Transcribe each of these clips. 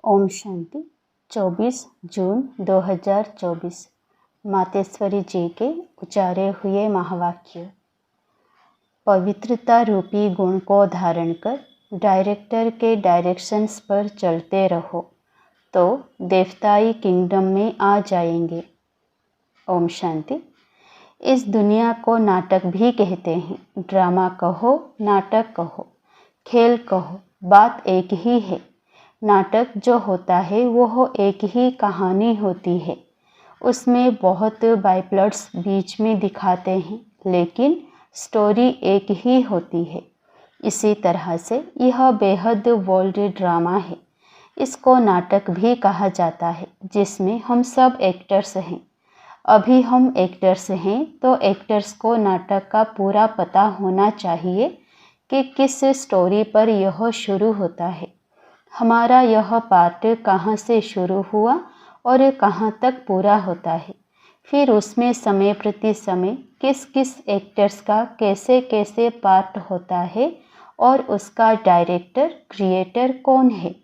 ओम शांति। 24 जून 2024 मातेश्वरी जी के उच्चारे हुए महावाक्य। पवित्रता रूपी गुण को धारण कर डायरेक्टर के डायरेक्शंस पर चलते रहो तो देवताई किंगडम में आ जाएंगे। ओम शांति। इस दुनिया को नाटक भी कहते हैं। ड्रामा कहो, नाटक कहो, खेल कहो, बात एक ही है। नाटक जो होता है वो एक ही कहानी होती है। उसमें बहुत बाइप्लॉट्स बीच में दिखाते हैं, लेकिन स्टोरी एक ही होती है। इसी तरह से यह बेहद वर्ल्ड ड्रामा है। इसको नाटक भी कहा जाता है, जिसमें हम सब एक्टर्स हैं। अभी हम एक्टर्स हैं तो एक्टर्स को नाटक का पूरा पता होना चाहिए कि किस स्टोरी पर यह शुरू होता है। हमारा यह पार्ट कहाँ से शुरू हुआ और कहाँ तक पूरा होता है। फिर उसमें समय प्रति समय किस किस एक्टर्स का कैसे कैसे पार्ट होता है और उसका डायरेक्टर क्रिएटर कौन है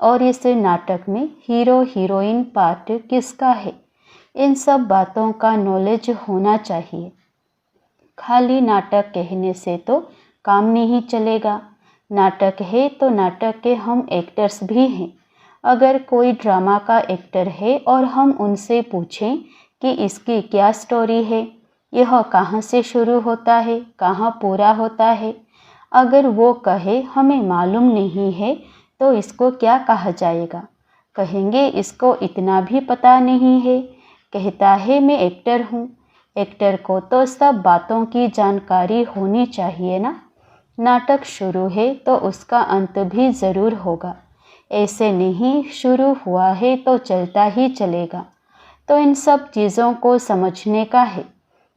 और इस नाटक में हीरो हीरोइन पार्ट किसका है। इन सब बातों का नॉलेज होना चाहिए। खाली नाटक कहने से तो काम नहीं चलेगा। नाटक है तो नाटक के हम एक्टर्स भी हैं। अगर कोई ड्रामा का एक्टर है और हम उनसे पूछें कि इसकी क्या स्टोरी है, यह कहाँ से शुरू होता है, कहाँ पूरा होता है, अगर वो कहे हमें मालूम नहीं है तो इसको क्या कहा जाएगा। कहेंगे इसको इतना भी पता नहीं है। कहता है मैं एक्टर हूँ। एक्टर को तो सब बातों की जानकारी होनी चाहिए ना। नाटक शुरू है तो उसका अंत भी ज़रूर होगा। ऐसे नहीं शुरू हुआ है तो चलता ही चलेगा। तो इन सब चीज़ों को समझने का है।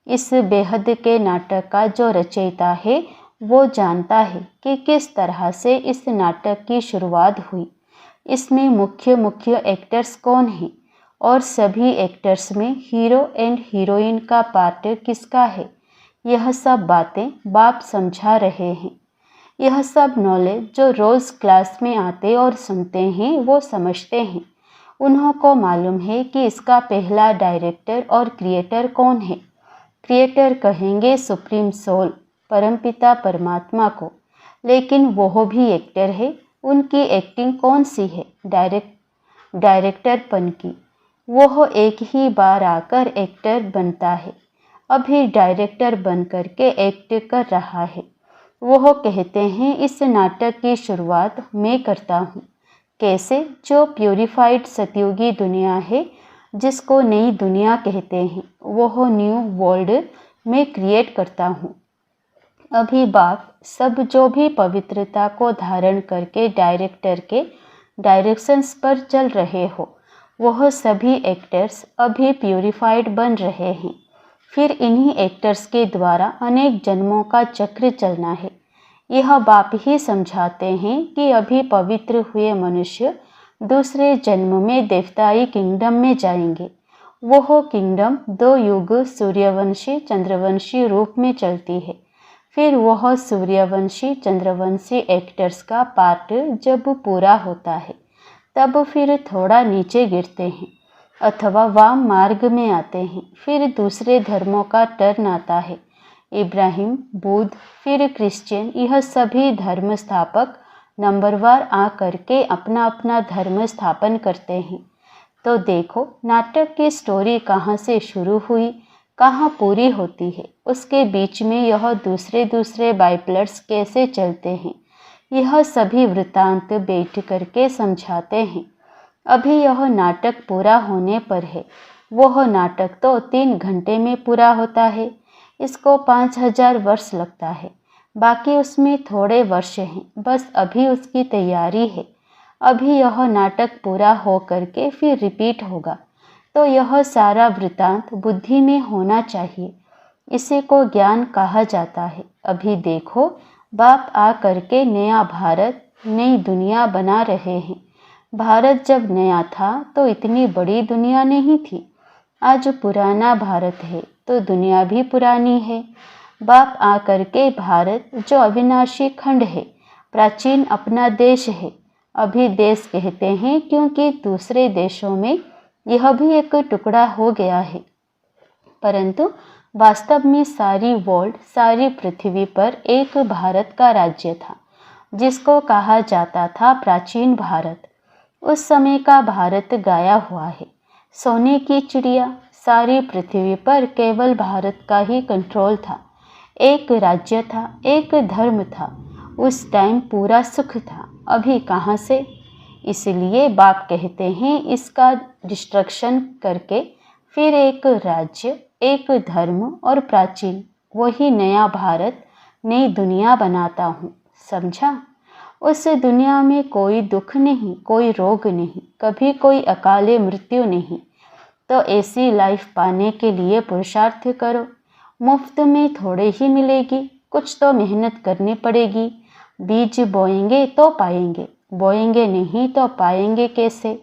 इस बेहद के नाटक का जो रचयिता है वो जानता है कि किस तरह से इस नाटक की शुरुआत हुई। इसमें मुख्य मुख्य एक्टर्स कौन हैं और सभी एक्टर्स में हीरो एंड हीरोइन का पार्ट किसका है। यह सब बातें बाप समझा रहे हैं। यह सब नॉलेज जो रोज़ क्लास में आते और सुनते हैं वो समझते हैं। उन्हों को मालूम है कि इसका पहला डायरेक्टर और क्रिएटर कौन है। क्रिएटर कहेंगे सुप्रीम सोल, परमपिता परमात्मा को, लेकिन वो भी एक्टर है। उनकी एक्टिंग कौन सी है? डायरेक्टरपन की। वो एक ही बार आकर एक्टर बनता है। अभी डायरेक्टर बन करके एक्ट कर रहा है। वो कहते हैं इस नाटक की शुरुआत मैं करता हूँ। कैसे? जो प्यूरिफाइड सतयुगी दुनिया है, जिसको नई दुनिया कहते हैं, वो न्यू वर्ल्ड में क्रिएट करता हूँ। अभी बाप सब जो भी पवित्रता को धारण करके डायरेक्टर के डायरेक्शंस पर चल रहे हो, वह सभी एक्टर्स अभी प्यूरिफाइड बन रहे हैं। फिर इन्हीं एक्टर्स के द्वारा अनेक जन्मों का चक्र चलना है। यह बाप ही समझाते हैं कि अभी पवित्र हुए मनुष्य दूसरे जन्म में देवताई किंगडम में जाएंगे। वह किंगडम 2 युग सूर्यवंशी चंद्रवंशी रूप में चलती है। फिर वह सूर्यवंशी चंद्रवंशी एक्टर्स का पार्ट जब पूरा होता है तब फिर थोड़ा नीचे गिरते हैं अथवा वाम मार्ग में आते हैं। फिर दूसरे धर्मों का टर्न आता है। इब्राहिम, बुद्ध, फिर क्रिश्चियन, यह सभी धर्म स्थापक नंबरवार आ करके अपना अपना धर्म स्थापन करते हैं। तो देखो नाटक की स्टोरी कहाँ से शुरू हुई, कहाँ पूरी होती है, उसके बीच में यह दूसरे दूसरे बाइप्लट्स कैसे चलते हैं, यह सभी वृत्तांत बैठ करके समझाते हैं। अभी यह नाटक पूरा होने पर है। वह नाटक तो 3 घंटे में पूरा होता है। इसको 5000 वर्ष लगता है। बाकी उसमें थोड़े वर्ष हैं, बस अभी उसकी तैयारी है। अभी यह नाटक पूरा हो करके फिर रिपीट होगा। तो यह सारा वृत्तांत बुद्धि में होना चाहिए। इसी को ज्ञान कहा जाता है। अभी देखो बाप आ करके नया भारत, नई दुनिया बना रहे हैं। भारत जब नया था तो इतनी बड़ी दुनिया नहीं थी। आज पुराना भारत है तो दुनिया भी पुरानी है। बाप आकर के भारत जो अविनाशी खंड है, प्राचीन अपना देश है, अभी देश कहते हैं क्योंकि दूसरे देशों में यह भी एक टुकड़ा हो गया है, परंतु वास्तव में सारी वर्ल्ड, सारी पृथ्वी पर एक भारत का राज्य था, जिसको कहा जाता था प्राचीन भारत। उस समय का भारत गाया हुआ है, सोने की चिड़िया। सारी पृथ्वी पर केवल भारत का ही कंट्रोल था। एक राज्य था, एक धर्म था। उस टाइम पूरा सुख था, अभी कहाँ से। इसलिए बाप कहते हैं इसका डिस्ट्रक्शन करके फिर एक राज्य, एक धर्म और प्राचीन वही नया भारत, नई दुनिया बनाता हूँ। समझा? उस दुनिया में कोई दुख नहीं, कोई रोग नहीं, कभी कोई अकाले मृत्यु नहीं। तो ऐसी लाइफ पाने के लिए पुरुषार्थ करो। मुफ्त में थोड़े ही मिलेगी, कुछ तो मेहनत करनी पड़ेगी। बीज बोएंगे तो पाएंगे, बोएंगे नहीं तो पाएंगे कैसे।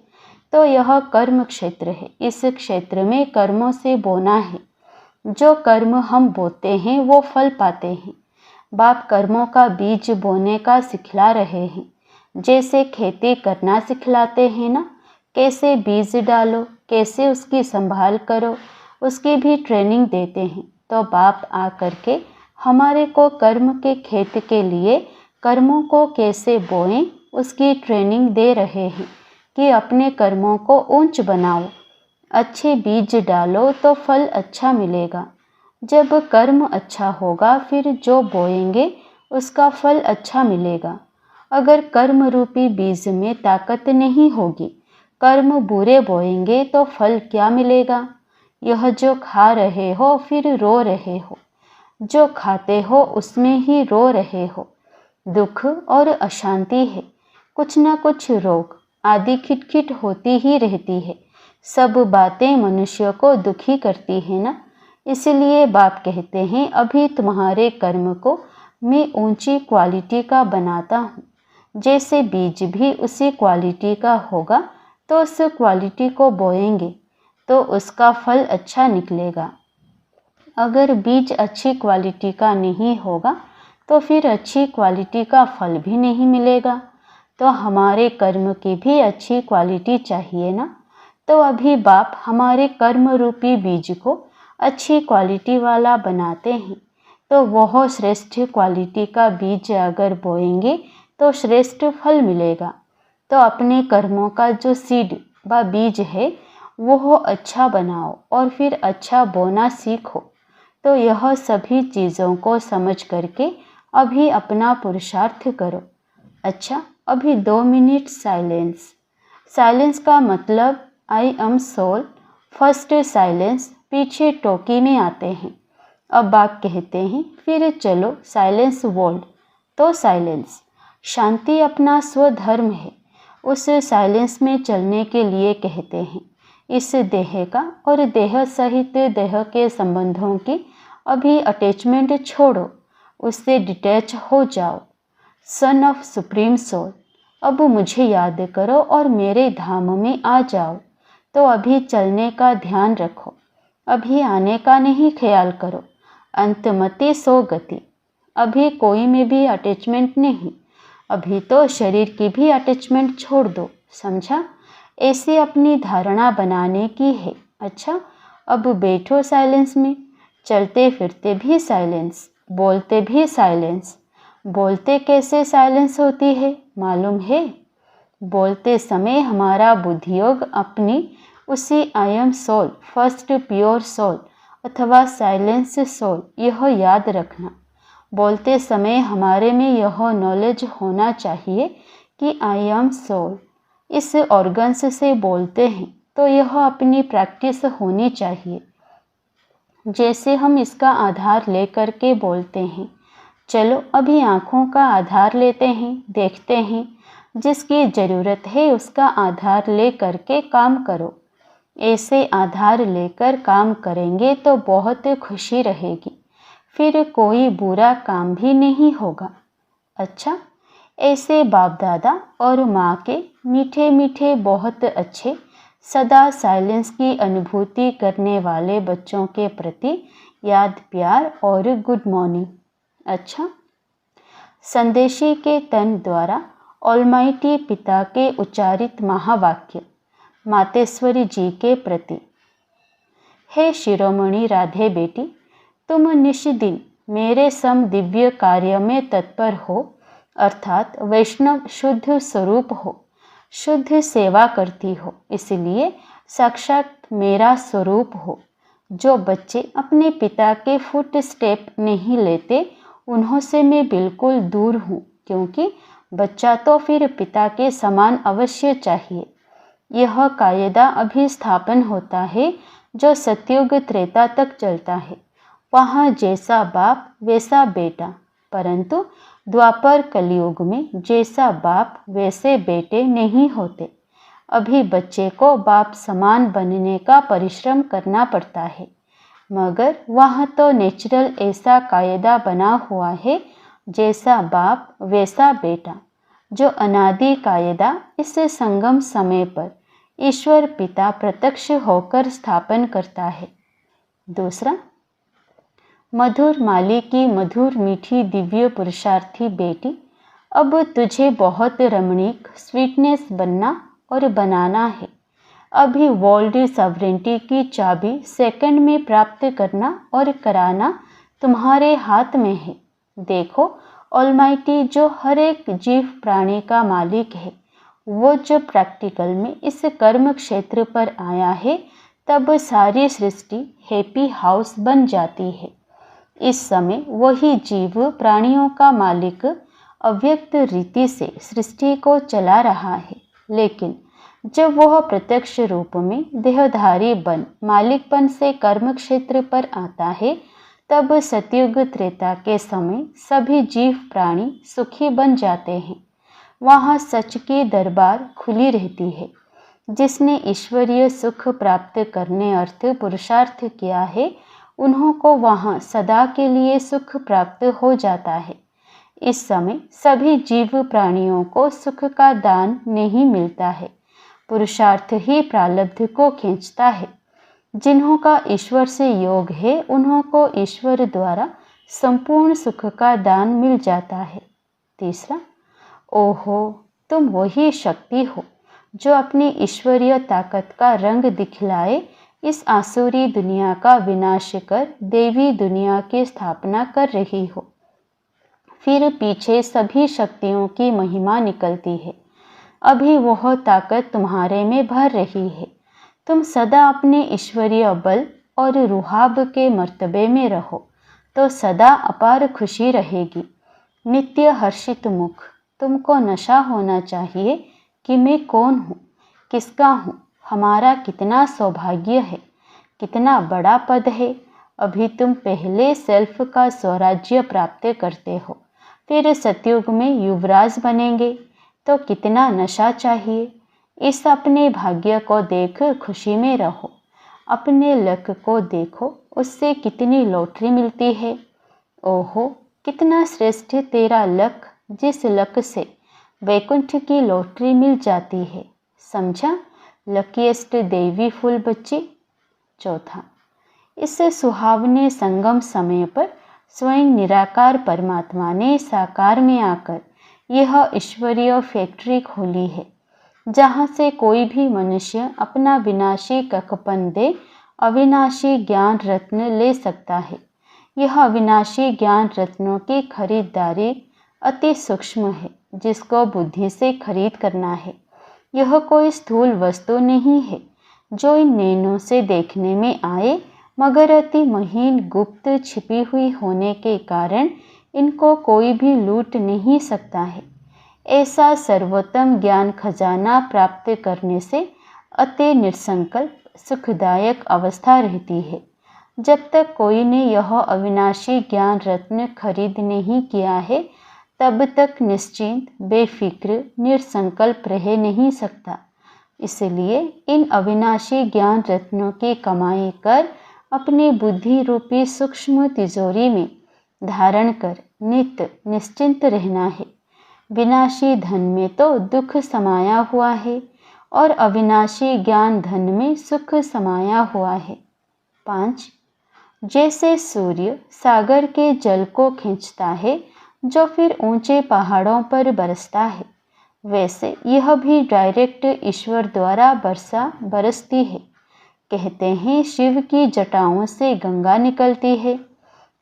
तो यह कर्म क्षेत्र है, इस क्षेत्र में कर्मों से बोना है। जो कर्म हम बोते हैं वो फल पाते हैं। बाप कर्मों का बीज बोने का सिखला रहे हैं, जैसे खेती करना सिखलाते हैं ना। कैसे बीज डालो, कैसे उसकी संभाल करो, उसकी भी ट्रेनिंग देते हैं। तो बाप आ करके हमारे को कर्म के खेत के लिए कर्मों को कैसे बोएं उसकी ट्रेनिंग दे रहे हैं कि अपने कर्मों को ऊंच बनाओ, अच्छे बीज डालो तो फल अच्छा मिलेगा। जब कर्म अच्छा होगा फिर जो बोएंगे उसका फल अच्छा मिलेगा। अगर कर्म रूपी बीज में ताकत नहीं होगी, कर्म बुरे बोएंगे तो फल क्या मिलेगा। यह जो खा रहे हो फिर रो रहे हो, जो खाते हो उसमें ही रो रहे हो। दुख और अशांति है, कुछ ना कुछ रोग आदि खिटखिट होती ही रहती है। सब बातें मनुष्य को दुखी करती है ना। इसलिए बाप कहते हैं अभी तुम्हारे कर्म को मैं ऊंची क्वालिटी का बनाता हूँ। जैसे बीज भी उसी क्वालिटी का होगा तो उस क्वालिटी को बोएंगे तो उसका फल अच्छा निकलेगा। अगर बीज अच्छी क्वालिटी का नहीं होगा तो फिर अच्छी क्वालिटी का फल भी नहीं मिलेगा। तो हमारे कर्म की भी अच्छी क्वालिटी चाहिए ना। तो अभी बाप हमारे कर्म रूपी बीज को अच्छी क्वालिटी वाला बनाते हैं। तो वह श्रेष्ठ क्वालिटी का बीज अगर बोएंगे तो श्रेष्ठ फल मिलेगा। तो अपने कर्मों का जो सीड व बीज है वो अच्छा बनाओ और फिर अच्छा बोना सीखो। तो यह सभी चीज़ों को समझ करके अभी अपना पुरुषार्थ करो। अच्छा, अभी 2 मिनट साइलेंस। साइलेंस का मतलब I am soul. First silence पीछे टोकी में आते हैं। अब बाप कहते हैं फिर चलो साइलेंस वर्ल्ड। तो साइलेंस शांति अपना स्वधर्म है। उस साइलेंस में चलने के लिए कहते हैं इस देह का और देह सहित देह के संबंधों की अभी अटैचमेंट छोड़ो, उससे डिटैच हो जाओ। सन ऑफ सुप्रीम सोल, अब मुझे याद करो और मेरे धाम में आ जाओ। तो अभी चलने का ध्यान रखो, अभी आने का नहीं ख्याल करो। अंतमति सो गति, अभी कोई में भी अटैचमेंट नहीं। अभी तो शरीर की भी अटैचमेंट छोड़ दो। समझा? ऐसे अपनी धारणा बनाने की है। अच्छा, अब बैठो साइलेंस में। चलते फिरते भी साइलेंस, बोलते भी साइलेंस। बोलते कैसे साइलेंस होती है मालूम है? बोलते समय हमारा बुद्धियोग अपनी उसी I am soul, first pure soul अथवा साइलेंस सोल, यह याद रखना। बोलते समय हमारे में यह नॉलेज होना चाहिए कि आई एम सोल। इस ऑर्गन्स से बोलते हैं तो यह अपनी प्रैक्टिस होनी चाहिए। जैसे हम इसका आधार लेकर के बोलते हैं। चलो अभी आँखों का आधार लेते हैं, देखते हैं। जिसकी ज़रूरत है उसका आधार ले करके काम करो। ऐसे आधार लेकर काम करेंगे तो बहुत खुशी रहेगी, फिर कोई बुरा काम भी नहीं होगा। अच्छा, ऐसे बाप दादा और माँ के मीठे मीठे बहुत अच्छे सदा साइलेंस की अनुभूति करने वाले बच्चों के प्रति याद, प्यार और गुड मॉर्निंग। अच्छा, संदेशी के तन द्वारा ऑलमाइटी पिता के उच्चारित महावाक्य मातेश्वरी जी के प्रति। हे शिरोमणि राधे बेटी, तुम निष्दिन मेरे सम दिव्य कार्य में तत्पर हो, अर्थात वैष्णव शुद्ध स्वरूप हो, शुद्ध सेवा करती हो, इसलिए साक्षात मेरा स्वरूप हो। जो बच्चे अपने पिता के फुट स्टेप नहीं लेते, उन्हों से मैं बिल्कुल दूर हूँ, क्योंकि बच्चा तो फिर पिता के समान अवश्य चाहिए। यह कायदा अभी स्थापन होता है जो सतयुग त्रेता तक चलता है। वहाँ जैसा बाप वैसा बेटा, परंतु द्वापर कलयुग में जैसा बाप वैसे बेटे नहीं होते। अभी बच्चे को बाप समान बनने का परिश्रम करना पड़ता है, मगर वहाँ तो नेचुरल ऐसा कायदा बना हुआ है, जैसा बाप वैसा बेटा, जो अनादि कायदा इस संगम समय पर ईश्वर पिता प्रत्यक्ष होकर स्थापन करता है। दूसरा, मधुर माली की मधुर मीठी दिव्य पुरुषार्थी बेटी, अब तुझे बहुत रमणीक स्वीटनेस बनना और बनाना है। अभी वर्ल्ड सॉवरेंटी की चाबी सेकंड में प्राप्त करना और कराना तुम्हारे हाथ में है। देखो, ऑलमाइटी जो हर एक जीव प्राणी का मालिक है, वो जब प्रैक्टिकल में इस कर्म क्षेत्र पर आया है, तब सारी सृष्टि हैप्पी हाउस बन जाती है। इस समय वही जीव प्राणियों का मालिक अव्यक्त रीति से सृष्टि को चला रहा है, लेकिन जब वह प्रत्यक्ष रूप में देहधारी बन मालिकपन से कर्म क्षेत्र पर आता है, तब सतयुग त्रेता के समय सभी जीव प्राणी सुखी बन जाते हैं। वहाँ सच की दरबार खुली रहती है। जिसने ईश्वरीय सुख प्राप्त करने अर्थ पुरुषार्थ किया है, उन्हों को वहाँ सदा के लिए सुख प्राप्त हो जाता है। इस समय सभी जीव प्राणियों को सुख का दान नहीं मिलता है, पुरुषार्थ ही प्रारब्ध को खींचता है। जिन्हों का ईश्वर से योग है, उन्हों को ईश्वर द्वारा संपूर्ण सुख का दान मिल जाता है। तीसरा, ओहो, तुम वही शक्ति हो जो अपनी ईश्वरीय ताकत का रंग दिखलाए इस आसुरी दुनिया का विनाश कर देवी दुनिया की स्थापना कर रही हो। फिर पीछे सभी शक्तियों की महिमा निकलती है। अभी वह ताकत तुम्हारे में भर रही है। तुम सदा अपने ईश्वरीय बल और रुहाब के मर्तबे में रहो, तो सदा अपार खुशी रहेगी। नित्य हर्षित मुख, तुमको नशा होना चाहिए कि मैं कौन हूँ, किसका हूँ, हमारा कितना सौभाग्य है, कितना बड़ा पद है। अभी तुम पहले सेल्फ का स्वराज्य प्राप्त करते हो, फिर सतयुग में युवराज बनेंगे, तो कितना नशा चाहिए। इस अपने भाग्य को देख खुशी में रहो। अपने लक को देखो, उससे कितनी लॉटरी मिलती है। ओहो, कितना श्रेष्ठ तेरा लक, जिस लक से वैकुंठ की लॉटरी मिल जाती है। समझा, लकीएस्ट देवी फूल बच्ची। चौथा, इससे सुहावने संगम समय पर स्वयं निराकार परमात्मा ने साकार में आकर यह ईश्वरीय फैक्ट्री खोली है, जहाँ से कोई भी मनुष्य अपना विनाशी ककपन दे अविनाशी ज्ञान रत्न ले सकता है। यह अविनाशी ज्ञान रत्नों की खरीदारी अति सूक्ष्म है, जिसको बुद्धि से खरीद करना है। यह कोई स्थूल वस्तु नहीं है जो इन नैनों से देखने में आए, मगर अति महीन गुप्त छिपी हुई होने के कारण इनको कोई भी लूट नहीं सकता है। ऐसा सर्वोत्तम ज्ञान खजाना प्राप्त करने से अति निसंकल्प सुखदायक अवस्था रहती है। जब तक कोई ने यह अविनाशी ज्ञान रत्न खरीद नहीं किया है, तब तक निश्चिंत बेफिक्र निसंकल्प रह नहीं सकता। इसलिए इन अविनाशी ज्ञान रत्नों की कमाई कर अपने बुद्धि रूपी सूक्ष्म तिजोरी में धारण कर नित्य निश्चिंत रहना है। विनाशी धन में तो दुख समाया हुआ है और अविनाशी ज्ञान धन में सुख समाया हुआ है। 5. जैसे सूर्य सागर के जल को खींचता है, जो फिर ऊंचे पहाड़ों पर बरसता है, वैसे यह भी डायरेक्ट ईश्वर द्वारा बरसती है। कहते हैं शिव की जटाओं से गंगा निकलती है।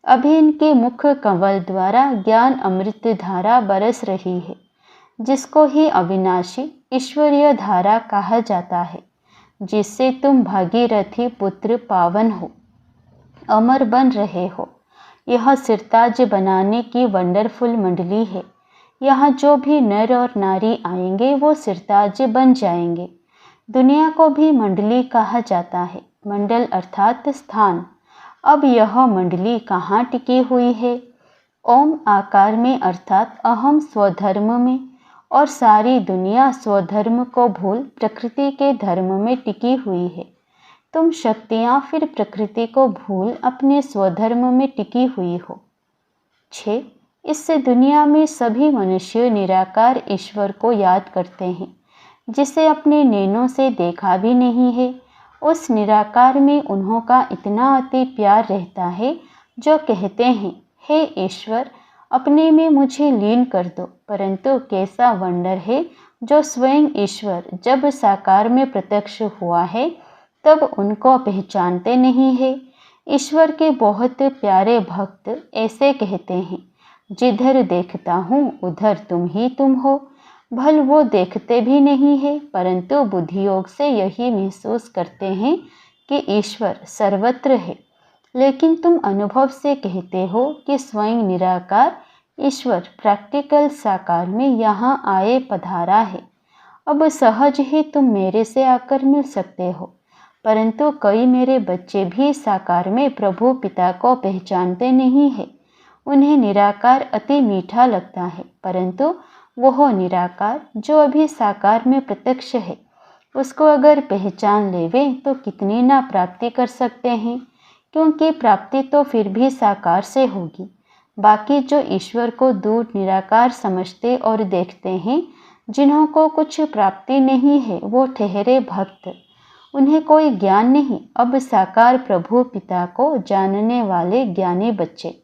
अभी इनके मुख कमल द्वारा ज्ञान अमृत धारा बरस रही है, जिसको ही अविनाशी ईश्वरीय धारा कहा जाता है, जिससे तुम भागीरथी पुत्र पावन हो, अमर बन रहे हो। यह सिरताज बनाने की वंडरफुल मंडली है। यहाँ जो भी नर और नारी आएंगे वो सिरताज बन जाएंगे। दुनिया को भी मंडली कहा जाता है। मंडल अर्थात स्थान। अब यह मंडली कहाँ टिकी हुई है? ओम आकार में अर्थात अहम स्वधर्म में, और सारी दुनिया स्वधर्म को भूल प्रकृति के धर्म में टिकी हुई है। तुम शक्तियाँ फिर प्रकृति को भूल अपने स्वधर्म में टिकी हुई हो। 6. इससे दुनिया में सभी मनुष्य निराकार ईश्वर को याद करते हैं, जिसे अपने नैनों से देखा भी नहीं है। उस निराकार में उन्हों का इतना अति प्यार रहता है, जो कहते हैं, हे ईश्वर, अपने में मुझे लीन कर दो। परंतु कैसा वंडर है, जो स्वयं ईश्वर जब साकार में प्रत्यक्ष हुआ है तब उनको पहचानते नहीं है। ईश्वर के बहुत प्यारे भक्त ऐसे कहते हैं, जिधर देखता हूँ उधर तुम ही तुम हो। भल वो देखते भी नहीं है, परंतु बुद्धि योग से यही महसूस करते हैं कि ईश्वर सर्वत्र है। लेकिन तुम अनुभव से कहते हो कि स्वयं निराकार ईश्वर प्रैक्टिकल साकार में यहाँ आए पधारा है। अब सहज ही तुम मेरे से आकर मिल सकते हो, परंतु कई मेरे बच्चे भी साकार में प्रभु पिता को पहचानते नहीं है। उन्हें निराकार अति मीठा लगता है, परंतु वह निराकार जो अभी साकार में प्रत्यक्ष है, उसको अगर पहचान लेवे तो कितनी ना प्राप्ति कर सकते हैं, क्योंकि प्राप्ति तो फिर भी साकार से होगी। बाकी जो ईश्वर को दूर निराकार समझते और देखते हैं, जिन्हों को कुछ प्राप्ति नहीं है, वो ठहरे भक्त, उन्हें कोई ज्ञान नहीं। अब साकार प्रभु पिता को जानने वाले ज्ञानी बच्चे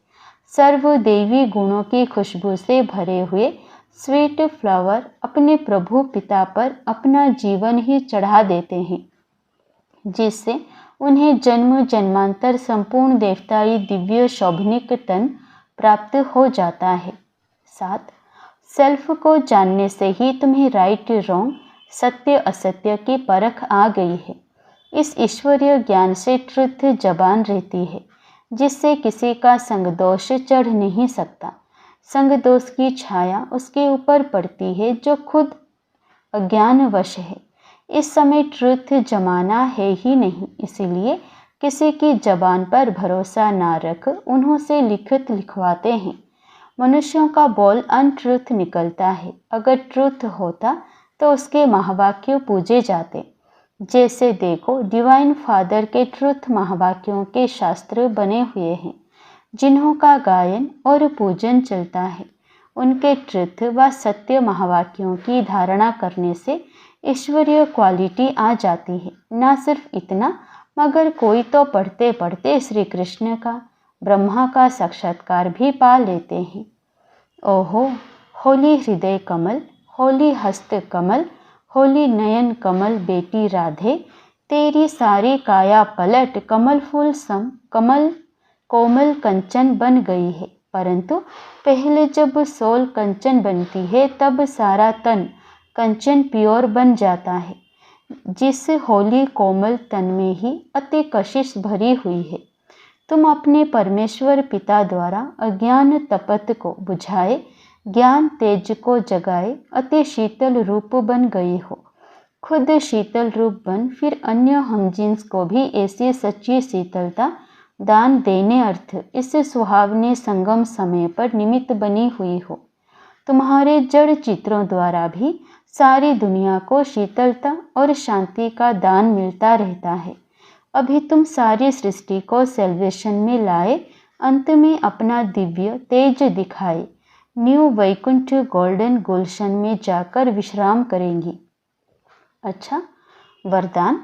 सर्वदेवी गुणों की खुशबू से भरे हुए स्वीट फ्लावर अपने प्रभु पिता पर अपना जीवन ही चढ़ा देते हैं, जिससे उन्हें जन्म जन्मांतर संपूर्ण देवताई दिव्य शोभनिक तन प्राप्त हो जाता है। 7. सेल्फ को जानने से ही तुम्हें राइट रॉन्ग, सत्य असत्य की परख आ गई है। इस ईश्वरीय ज्ञान से ट्रुथ जबान रहती है, जिससे किसी का संग दोष चढ़ नहीं सकता। संग दोष की छाया उसके ऊपर पड़ती है जो खुद अज्ञानवश है। इस समय ट्रुथ जमाना है ही नहीं, इसीलिए किसी की जबान पर भरोसा ना रख उन्हों से लिखित लिखवाते हैं। मनुष्यों का बोल अनट्रुथ निकलता है। अगर ट्रुथ होता तो उसके महावाक्य पूजे जाते। जैसे देखो, डिवाइन फादर के ट्रुथ महावाक्यों के शास्त्र बने हुए हैं, जिन्हों का गायन और पूजन चलता है। उनके ट्रुथ व सत्य महावाक्यों की धारणा करने से ईश्वरीय क्वालिटी आ जाती है। न सिर्फ इतना, मगर कोई तो पढ़ते पढ़ते श्री कृष्ण का, ब्रह्मा का साक्षात्कार भी पा लेते हैं। ओहो, होली हृदय कमल, होली हस्त कमल, होली नयन कमल बेटी राधे, तेरी सारी काया पलट कमल फूल सम कमल कोमल कंचन बन गई है। परंतु पहले जब सोल कंचन बनती है तब सारा तन कंचन प्योर बन जाता है। जिस होली कोमल तन में ही अति कशिश भरी हुई है। तुम अपने परमेश्वर पिता द्वारा अज्ञान तपत को बुझाए, ज्ञान तेज को जगाए अति शीतल रूप बन गई हो। खुद शीतल रूप बन फिर अन्य हमजिन्स को भी ऐसी सच्ची शीतलता दान देने अर्थ इस सुहावने संगम समय पर निमित्त बनी हुई हो। तुम्हारे जड़ चित्रों द्वारा भी सारी दुनिया को शीतलता और शांति का दान मिलता रहता है। अभी तुम सारी सृष्टि को सेल्वेशन में लाए, अंत में अपना दिव्य तेज दिखाए, न्यू वैकुंठ गोल्डन गुलशन में जाकर विश्राम करेंगी। अच्छा, वरदान।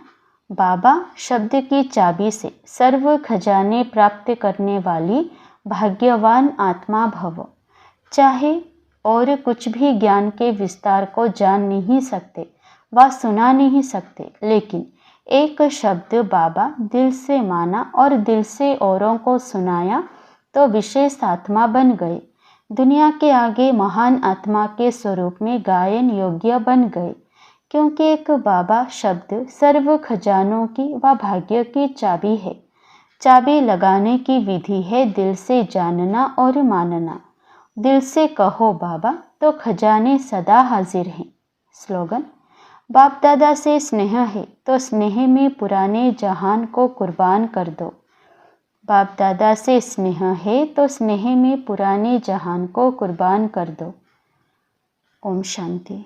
बाबा शब्द की चाबी से सर्व खजाने प्राप्त करने वाली भाग्यवान आत्मा भव। चाहे और कुछ भी ज्ञान के विस्तार को जान नहीं सकते व सुना नहीं सकते, लेकिन एक शब्द बाबा दिल से माना और दिल से औरों को सुनाया तो विशेष आत्मा बन गए, दुनिया के आगे महान आत्मा के स्वरूप में गायन योग्य बन गए, क्योंकि एक बाबा शब्द सर्व खजानों की व भाग्य की चाबी है। चाबी लगाने की विधि है दिल से जानना और मानना। दिल से कहो बाबा तो खजाने सदा हाजिर हैं। स्लोगन: बाप दादा से स्नेह है तो स्नेह में पुराने जहान को कुर्बान कर दो। बाप दादा से स्नेह है तो स्नेह में पुराने जहान को कुर्बान कर दो। ओम शांति।